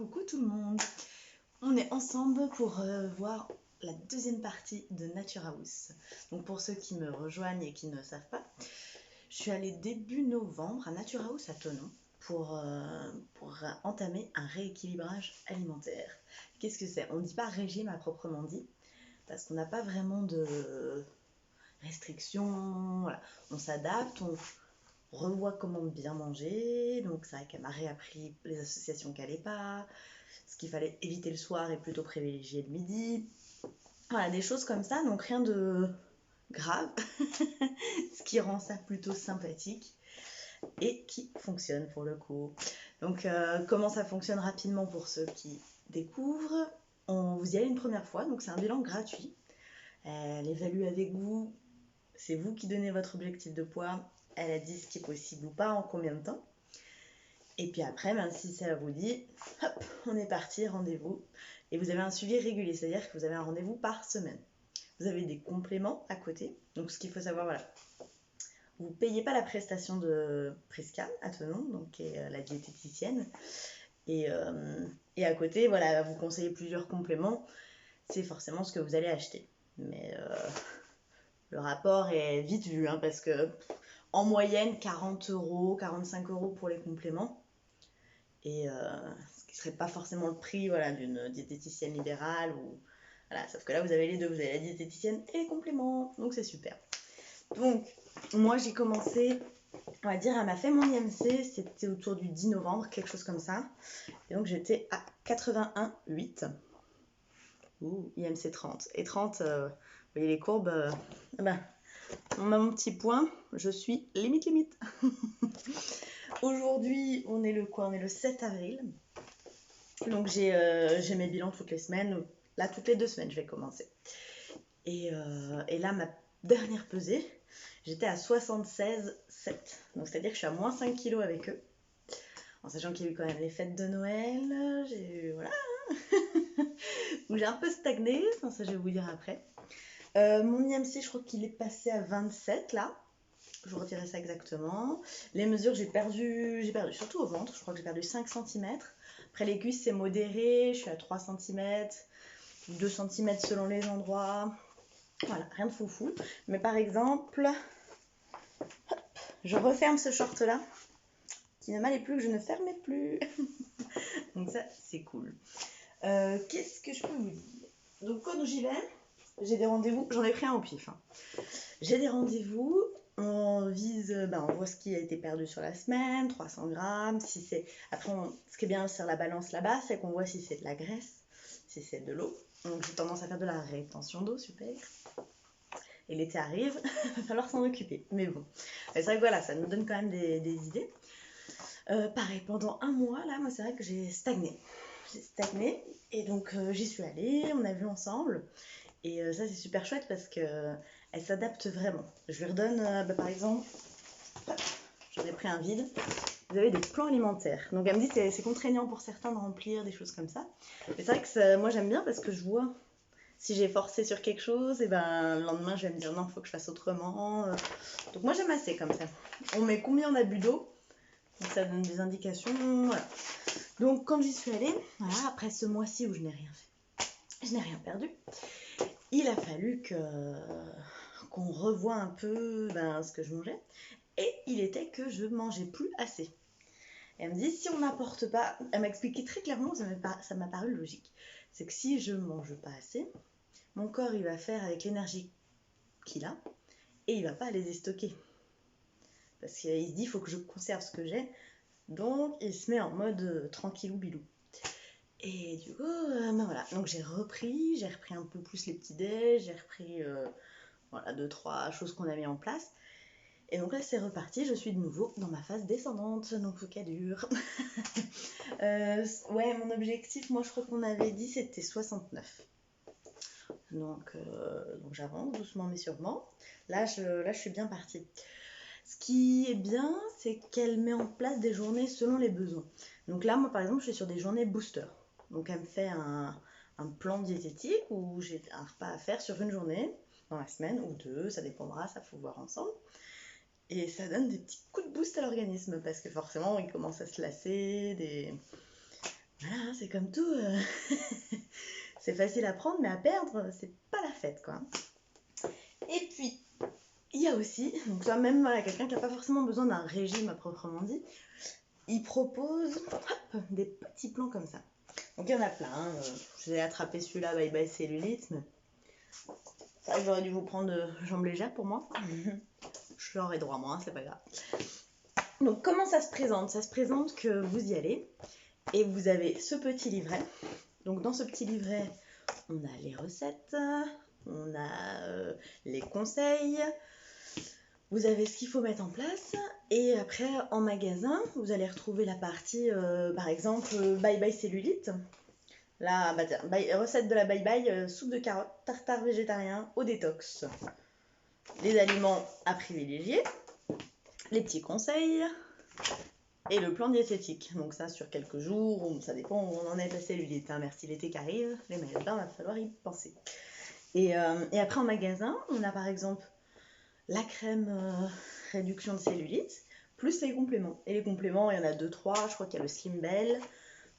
Coucou tout le monde. On est ensemble pour voir la deuxième partie de Nature House. Donc pour ceux qui me rejoignent et qui ne savent pas, je suis allée début novembre à Nature House à Thonon pour entamer un rééquilibrage alimentaire. Qu'est-ce que c'est? On ne dit pas régime à proprement dit, parce qu'on n'a pas vraiment de restrictions. Voilà. On s'adapte, on revoit comment bien manger. Donc c'est vrai qu'elle m'a réappris les associations qu'elle n'allait pas, ce qu'il fallait éviter le soir et plutôt privilégier le midi. Voilà, des choses comme ça, donc rien de grave, ce qui rend ça plutôt sympathique et qui fonctionne pour le coup. Donc comment ça fonctionne rapidement pour ceux qui découvrent, vous y allez une première fois, donc c'est un bilan gratuit. Elle évalue avec vous, c'est vous qui donnez votre objectif de poids, elle a dit ce qui est possible ou pas, en combien de temps. Et puis après, ben, si ça vous dit, hop, on est parti, rendez-vous. Et vous avez un suivi régulier, c'est-à-dire que vous avez un rendez-vous par semaine. Vous avez des compléments à côté. Donc ce qu'il faut savoir, voilà, vous ne payez pas la prestation de Prisca à Thonon, donc qui est la diététicienne. Et à côté, voilà, elle va vous conseiller plusieurs compléments. C'est forcément ce que vous allez acheter. Mais le rapport est vite vu, hein, parce que en moyenne, 40 €, 45 € pour les compléments. Et ce qui ne serait pas forcément le prix, voilà, d'une diététicienne libérale. Voilà, sauf que là, vous avez les deux. Vous avez la diététicienne et les compléments. Donc, c'est super. Donc, moi, j'ai commencé, on va dire, elle m'a fait mon IMC. C'était autour du 10 novembre, quelque chose comme ça. Et donc, j'étais à 81,8. Ouh, IMC 30. Et 30, vous voyez les courbes, on a mon petit point. Je suis limite. Aujourd'hui, on est le 7 avril. Donc j'ai mes bilans toutes les semaines. Là, toutes les 2 semaines, je vais commencer. Et là, ma dernière pesée, j'étais à 76,7. Donc c'est-à-dire que je suis à moins 5 kg avec eux. En sachant qu'il y a eu quand même les fêtes de Noël. Voilà. Donc j'ai un peu stagné. Enfin, ça, je vais vous dire après. Mon IMC, je crois qu'il est passé à 27 là. Je vous retirerai ça exactement. Les mesures, j'ai perdu surtout au ventre. Je crois que j'ai perdu 5 cm. Après les cuisses, c'est modéré. Je suis à 3 cm, 2 cm selon les endroits. Voilà, rien de foufou. Mais par exemple, hop, je referme ce short-là qui ne m'allait plus, que je ne fermais plus. Donc ça, c'est cool. Qu'est-ce que je peux vous dire? Donc quand j'y vais, j'ai des rendez-vous. J'en ai pris un au pif. Hein. J'ai des rendez-vous. On vise, on voit ce qui a été perdu sur la semaine, 300 grammes. Si c'est... Après, ce qui est bien sur la balance là-bas, c'est qu'on voit si c'est de la graisse, si c'est de l'eau. Donc j'ai tendance à faire de la rétention d'eau, super. Et l'été arrive, il va falloir s'en occuper. Mais bon, c'est vrai que voilà, ça nous donne quand même des idées. Pareil, pendant un mois, là, moi c'est vrai que j'ai stagné. Et donc j'y suis allée, on a vu ensemble. Et ça c'est super chouette parce que elle s'adapte vraiment. Je lui redonne, par exemple, j'en ai pris un vide. Vous avez des plans alimentaires. Donc elle me dit que c'est contraignant pour certains de remplir des choses comme ça. Mais c'est vrai que moi j'aime bien parce que je vois si j'ai forcé sur quelque chose, et le lendemain je vais me dire non, il faut que je fasse autrement. Donc moi j'aime assez comme ça. On met combien on a bu d'eau. Donc ça donne des indications. Voilà. Donc quand j'y suis allée, voilà, après ce mois-ci où je n'ai rien fait, je n'ai rien perdu, il a fallu qu'on revoie un peu ce que je mangeais. Et il était que je mangeais plus assez. Elle me dit, si on n'apporte pas... Elle m'a expliqué très clairement, ça m'a paru logique. C'est que si je mange pas assez, mon corps, il va faire avec l'énergie qu'il a, et il va pas les stocker. Parce qu'il se dit, il faut que je conserve ce que j'ai. Donc, il se met en mode tranquillou bilou. Et du coup, voilà. Donc, j'ai repris un peu plus les petits déj, j'ai repris 2-3 choses qu'on a mis en place. Et donc là, c'est reparti, je suis de nouveau dans ma phase descendante, donc faut qu'elle dure. Ouais, mon objectif, moi, je crois qu'on avait dit, c'était 69. Donc j'avance doucement mais sûrement. Là, je suis bien partie. Ce qui est bien, c'est qu'elle met en place des journées selon les besoins. Donc là, moi, par exemple, je suis sur des journées booster. Donc elle me fait un plan diététique où j'ai un repas à faire sur une journée, dans la semaine, ou 2, ça dépendra, ça faut voir ensemble. Et ça donne des petits coups de boost à l'organisme, parce que forcément, il commence à se lasser, Voilà, hein, c'est comme tout. C'est facile à prendre, mais à perdre, c'est pas la fête, quoi. Et puis, il y a aussi, donc ça, même voilà, quelqu'un qui n'a pas forcément besoin d'un régime à proprement dit, il propose des petits plans comme ça. Donc il y en a plein. Hein. J'ai attrapé celui-là, Bye Bye Cellulite, mais ça, j'aurais dû vous prendre jambes légères pour moi. Je l'aurais droit, moi, hein, c'est pas grave. Donc comment ça se présente? Ça se présente que vous y allez et vous avez ce petit livret. Donc dans ce petit livret, on a les recettes, on a les conseils, vous avez ce qu'il faut mettre en place. Et après, en magasin, vous allez retrouver la partie, par exemple, Bye Bye Cellulite. Là, bah tiens, recette de la Bye Bye, soupe de carottes, tartare végétarien au détox. Les aliments à privilégier, les petits conseils et le plan diététique. Donc ça sur quelques jours, ça dépend où on en est de la cellulite. Hein. Merci l'été qui arrive, les maillots de bain, va falloir y penser. Et après en magasin, on a par exemple la crème réduction de cellulite, plus les compléments. Et les compléments, il y en a 2-3, je crois qu'il y a le Slim Bell,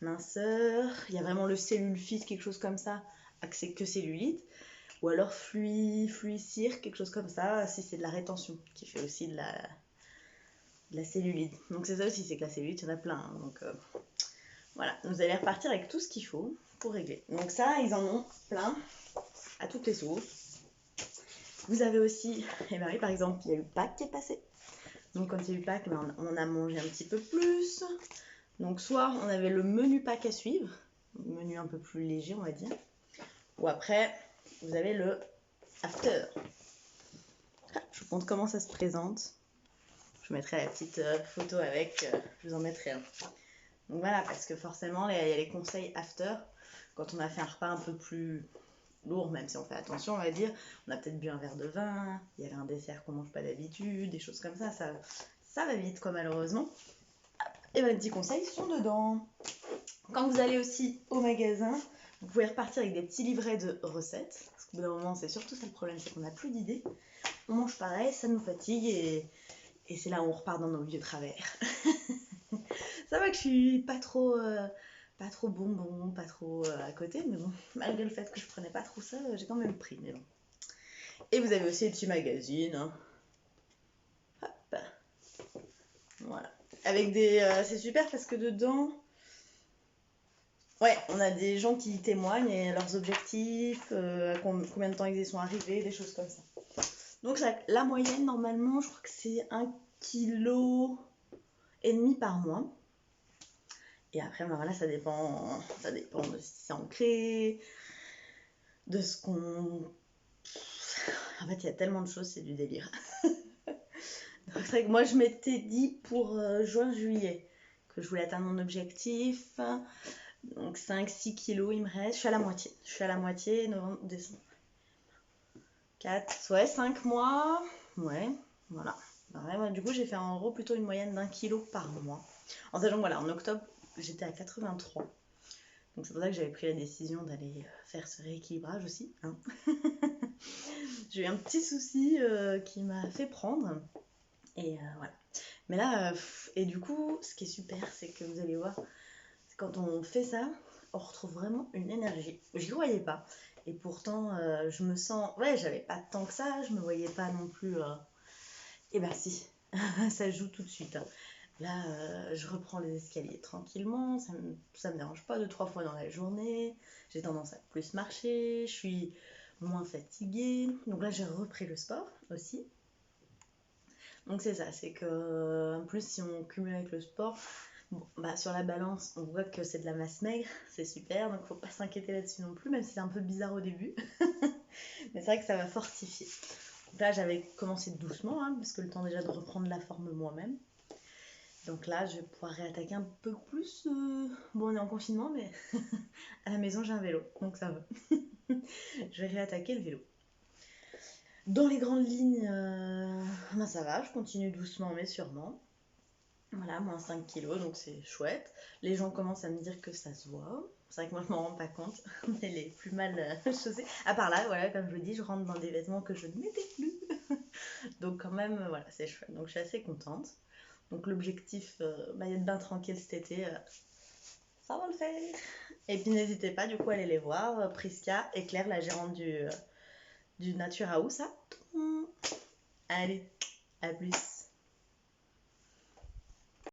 minceur, il y a vraiment le Cellulfit, quelque chose comme ça, axé que cellulite, ou alors Fluicir, quelque chose comme ça, si c'est de la rétention, qui fait aussi de la cellulite. Donc c'est ça aussi, c'est que la cellulite, il y en a plein. Hein, donc voilà, vous allez repartir avec tout ce qu'il faut pour régler. Donc ça, ils en ont plein, à toutes les sauces. Vous avez aussi, et ben oui, par exemple, il y a eu Pâques qui est passé. Donc quand il y a eu Pâques, on en a mangé un petit peu plus. Donc soit on avait le menu Pâques à suivre, un menu un peu plus léger on va dire, ou après vous avez le after. Je vous montre comment ça se présente. Je mettrai la petite photo avec, je vous en mettrai un. Donc voilà, parce que forcément il y a les conseils after, quand on a fait un repas un peu plus lourd, même si on fait attention on va dire, on a peut-être bu un verre de vin, il y avait un dessert qu'on mange pas d'habitude, des choses comme ça, ça va vite quoi malheureusement. Et ben les petits conseils sont dedans. Quand vous allez aussi au magasin, vous pouvez repartir avec des petits livrets de recettes. Parce qu'au bout d'un moment, c'est surtout ça le problème, c'est qu'on n'a plus d'idées. On mange pareil, ça nous fatigue et c'est là où on repart dans nos vieux travers. Ça va que je suis pas trop bonbon, pas trop à côté, mais bon, malgré le fait que je prenais pas trop ça, j'ai quand même pris, mais bon. Et vous avez aussi les petits magazines. Hein. Hop. Voilà. Avec des. C'est super parce que dedans. Ouais, on a des gens qui témoignent et leurs objectifs, combien de temps ils y sont arrivés, des choses comme ça. Donc la moyenne, normalement, je crois que c'est 1,5 kg par mois. Et après, ben voilà, ça dépend de si c'est ancré, de ce qu'on... En fait, il y a tellement de choses, c'est du délire. Donc, c'est vrai que moi, je m'étais dit pour juin-juillet que je voulais atteindre mon objectif. Donc 5-6 kilos il me reste, je suis à la moitié, novembre, décembre, 4, ouais 5 mois, ouais, voilà. Ouais, du coup j'ai fait en gros plutôt une moyenne d'1 kilo par mois. En sachant que voilà, en octobre j'étais à 83, donc c'est pour ça que j'avais pris la décision d'aller faire ce rééquilibrage aussi. Hein. J'ai eu un petit souci qui m'a fait prendre, et voilà. Mais là, et du coup ce qui est super c'est que vous allez voir, quand on fait ça, on retrouve vraiment une énergie. J'y croyais pas. Et pourtant, je me sens... Ouais, j'avais pas tant que ça, je me voyais pas non plus... Et ben si, ça joue tout de suite. Hein. Là, je reprends les escaliers tranquillement, ça me dérange pas 2-3 fois dans la journée. J'ai tendance à plus marcher, je suis moins fatiguée. Donc là, j'ai repris le sport aussi. Donc c'est ça, c'est que en plus si on cumule avec le sport, bon, bah, sur la balance, on voit que c'est de la masse maigre, c'est super, donc faut pas s'inquiéter là-dessus non plus, même si c'est un peu bizarre au début. Mais c'est vrai que ça va fortifier. Donc là, j'avais commencé doucement, hein, parce que le temps déjà de reprendre la forme moi-même. Donc là, je vais pouvoir réattaquer un peu plus. Bon, on est en confinement, mais à la maison, j'ai un vélo, donc ça va. Je vais réattaquer le vélo. Dans les grandes lignes, ben ça va, je continue doucement mais sûrement. Voilà, moins 5 kilos, donc c'est chouette. Les gens commencent à me dire que ça se voit. C'est vrai que moi je m'en rends pas compte, mais les plus mal chaussées. À part là, voilà, comme je vous dis, je rentre dans des vêtements que je ne mettais plus. Donc quand même, voilà, c'est chouette. Donc je suis assez contente. Donc l'objectif, maillot de bain tranquille cet été, ça va le le faire. Et puis n'hésitez pas du coup à aller les voir, Prisca et Claire, la gérante du Nature House. Allez, à plus.